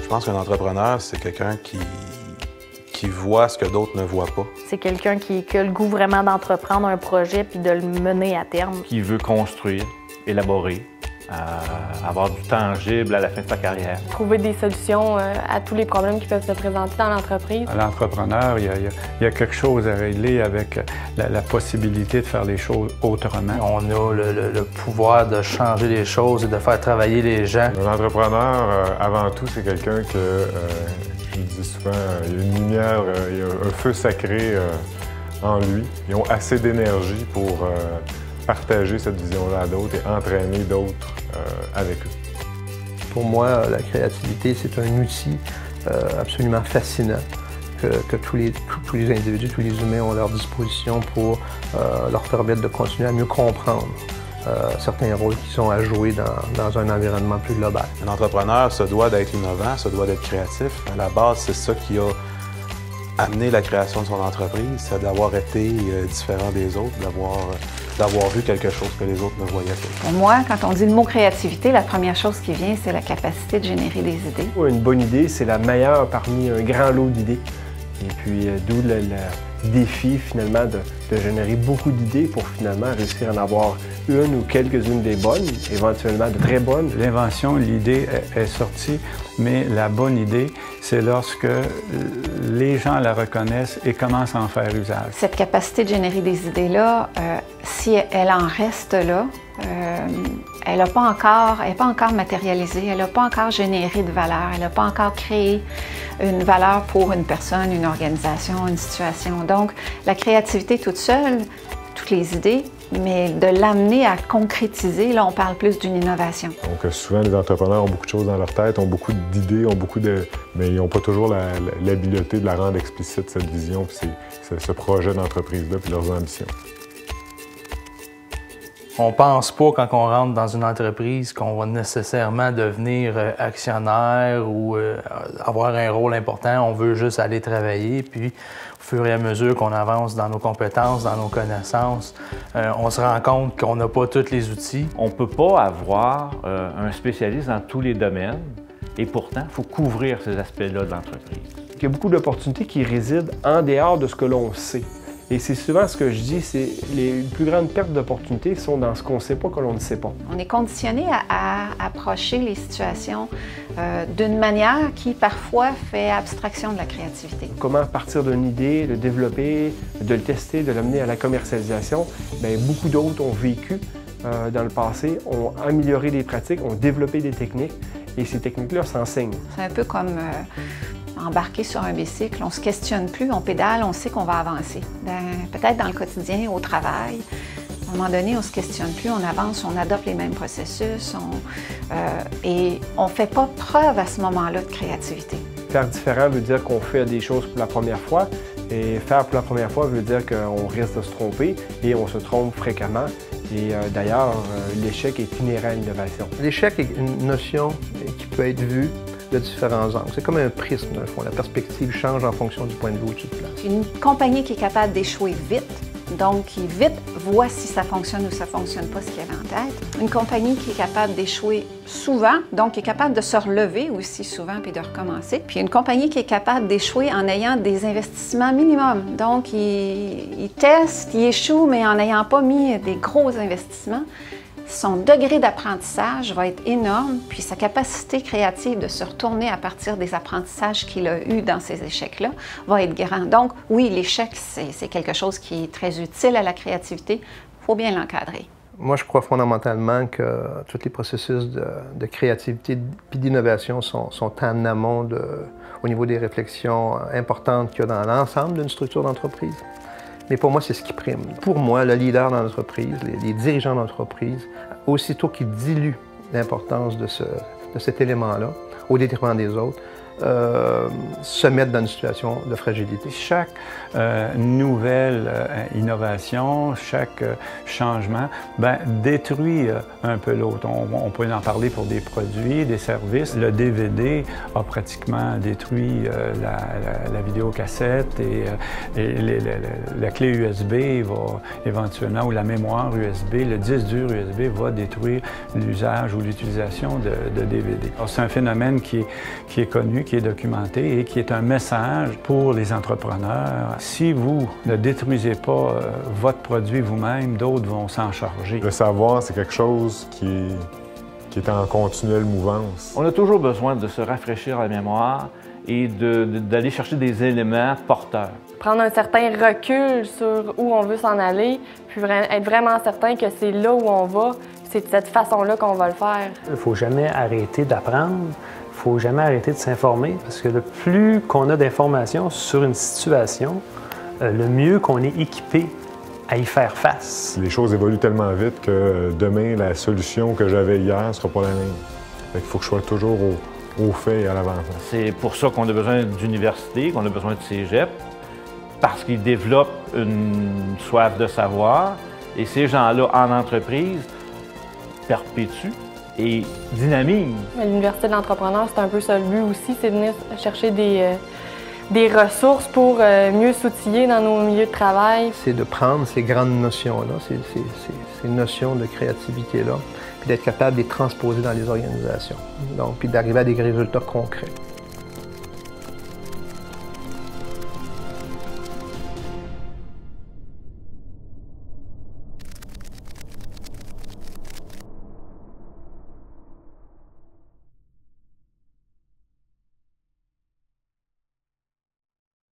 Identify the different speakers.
Speaker 1: Je pense qu'un entrepreneur, c'est quelqu'un qui voit ce que d'autres ne voient pas.
Speaker 2: C'est quelqu'un qui a le goût vraiment d'entreprendre un projet puis de le mener à terme.
Speaker 3: Qui veut construire, élaborer, avoir du tangible à la fin de sa carrière.
Speaker 4: Trouver des solutions à tous les problèmes qui peuvent se présenter dans l'entreprise.
Speaker 5: L'entrepreneur, il y a quelque chose à régler avec la possibilité de faire les choses autrement.
Speaker 6: On a le pouvoir de changer les choses et de faire travailler les gens.
Speaker 7: L'entrepreneur, avant tout, c'est quelqu'un que, je dis souvent, il y a une lumière, il y a un feu sacré en lui. Ils ont assez d'énergie pour partager cette vision-là à d'autres et entraîner d'autres avec eux.
Speaker 8: Pour moi, la créativité, c'est un outil absolument fascinant que tous les individus, tous les humains ont à leur disposition pour leur permettre de continuer à mieux comprendre certains rôles qu'ils ont à jouer dans un environnement plus global.
Speaker 1: Un entrepreneur se doit d'être innovant, se doit d'être créatif. À la base, c'est ça qui a amené la création de son entreprise, c'est d'avoir été différent des autres, d'avoir vu quelque chose que les autres ne voyaient pas.
Speaker 9: Pour moi, quand on dit le mot créativité, la première chose qui vient, c'est la capacité de générer des idées.
Speaker 10: Une bonne idée, c'est la meilleure parmi un grand lot d'idées. Et puis, d'où le défi, finalement, de générer beaucoup d'idées pour finalement réussir à en avoir une ou quelques-unes des bonnes, éventuellement de très bonnes.
Speaker 5: L'invention, l'idée est sortie, mais la bonne idée, c'est lorsque les gens la reconnaissent et commencent à en faire usage.
Speaker 9: Cette capacité de générer des idées-là, si elle en reste là, elle n'est pas encore matérialisée, elle n'a pas encore généré de valeur, elle n'a pas encore créé une valeur pour une personne, une organisation, une situation. Donc, la créativité toute seule, toutes les idées, mais de l'amener à concrétiser, là, on parle plus d'une innovation.
Speaker 7: Donc, souvent, les entrepreneurs ont beaucoup de choses dans leur tête, ont beaucoup d'idées, mais ils n'ont pas toujours l'habileté de la rendre explicite, cette vision, puis ce projet d'entreprise-là, puis leurs ambitions.
Speaker 6: On pense pas, quand on rentre dans une entreprise, qu'on va nécessairement devenir actionnaire ou avoir un rôle important. On veut juste aller travailler, puis au fur et à mesure qu'on avance dans nos compétences, dans nos connaissances, on se rend compte qu'on n'a pas tous les outils.
Speaker 3: On ne peut pas avoir un spécialiste dans tous les domaines, et pourtant, il faut couvrir ces aspects-là de l'entreprise.
Speaker 10: Il y a beaucoup d'opportunités qui résident en dehors de ce que l'on sait. Et c'est souvent ce que je dis, c'est les plus grandes pertes d'opportunités sont dans ce qu'on ne sait pas que l'on ne sait pas.
Speaker 9: On est conditionné à approcher les situations d'une manière qui parfois fait abstraction de la créativité.
Speaker 10: Comment partir d'une idée, le développer, de le tester, de l'amener à la commercialisation, bien, beaucoup d'autres ont vécu dans le passé, ont amélioré des pratiques, ont développé des techniques et ces techniques-là s'enseignent.
Speaker 9: C'est un peu comme embarquer sur un bicycle, on ne se questionne plus, on pédale, on sait qu'on va avancer. Peut-être dans le quotidien, au travail, à un moment donné, on ne se questionne plus, on avance, on adopte les mêmes processus et on ne fait pas preuve à ce moment-là de créativité.
Speaker 10: Faire différent veut dire qu'on fait des choses pour la première fois et faire pour la première fois veut dire qu'on risque de se tromper et on se trompe fréquemment. Et d'ailleurs, l'échec est inhérent à l'innovation.
Speaker 8: L'échec est une notion qui peut être vue de différents angles. C'est comme un prisme, dans le fond. La perspective change en fonction du point de vue où tu te places.
Speaker 9: Une compagnie qui est capable d'échouer vite, donc qui vite voit si ça fonctionne ou ça ne fonctionne pas, ce qu'il y avait en tête. Une compagnie qui est capable d'échouer souvent, donc qui est capable de se relever aussi souvent puis de recommencer. Puis une compagnie qui est capable d'échouer en ayant des investissements minimums. Donc, il teste, il échoue, mais en n'ayant pas mis des gros investissements. Son degré d'apprentissage va être énorme, puis sa capacité créative de se retourner à partir des apprentissages qu'il a eus dans ces échecs-là va être grand. Donc, oui, l'échec, c'est quelque chose qui est très utile à la créativité. Il faut bien l'encadrer.
Speaker 8: Moi, je crois fondamentalement que tous les processus de créativité et d'innovation sont en amont au niveau des réflexions importantes qu'il y a dans l'ensemble d'une structure d'entreprise. Mais pour moi, c'est ce qui prime. Pour moi, le leader dans l'entreprise, les dirigeants d'entreprise, aussitôt qu'ils diluent l'importance de cet élément-là, au détriment des autres, se mettre dans une situation de fragilité.
Speaker 5: Chaque nouvelle innovation, chaque changement détruit un peu l'autre. On peut en parler pour des produits, des services. Le DVD a pratiquement détruit la vidéocassette et la clé USB va éventuellement, ou la mémoire USB, le disque dur USB va détruire l'usage ou l'utilisation de DVD. C'est un phénomène qui est connu, qui est documenté et qui est un message pour les entrepreneurs. Si vous ne détruisez pas votre produit vous-même, d'autres vont s'en charger.
Speaker 7: Le savoir, c'est quelque chose qui est en continuelle mouvance.
Speaker 3: On a toujours besoin de se rafraîchir la mémoire et d'aller chercher des éléments porteurs.
Speaker 4: Prendre un certain recul sur où on veut s'en aller, puis être vraiment certain que c'est là où on va, c'est de cette façon-là qu'on va le faire.
Speaker 11: Il ne faut jamais arrêter d'apprendre, il ne faut jamais arrêter de s'informer, parce que le plus qu'on a d'informations sur une situation, le mieux qu'on est équipé à y faire face.
Speaker 7: Les choses évoluent tellement vite que demain, la solution que j'avais hier ne sera pas la même. Il faut que je sois toujours au fait et à l'avant.
Speaker 3: C'est pour ça qu'on a besoin d'universités, qu'on a besoin de cégep, parce qu'ils développent une soif de savoir, et ces gens-là, en entreprise, perpétuent et dynamisent.
Speaker 4: L'Université de l'entrepreneur, c'est un peu ça le but aussi, c'est de venir chercher des ressources pour mieux s'outiller dans nos milieux de travail.
Speaker 8: C'est de prendre ces grandes notions-là, ces notions de créativité-là, puis d'être capable de les transposer dans les organisations. Donc, puis d'arriver à des résultats concrets.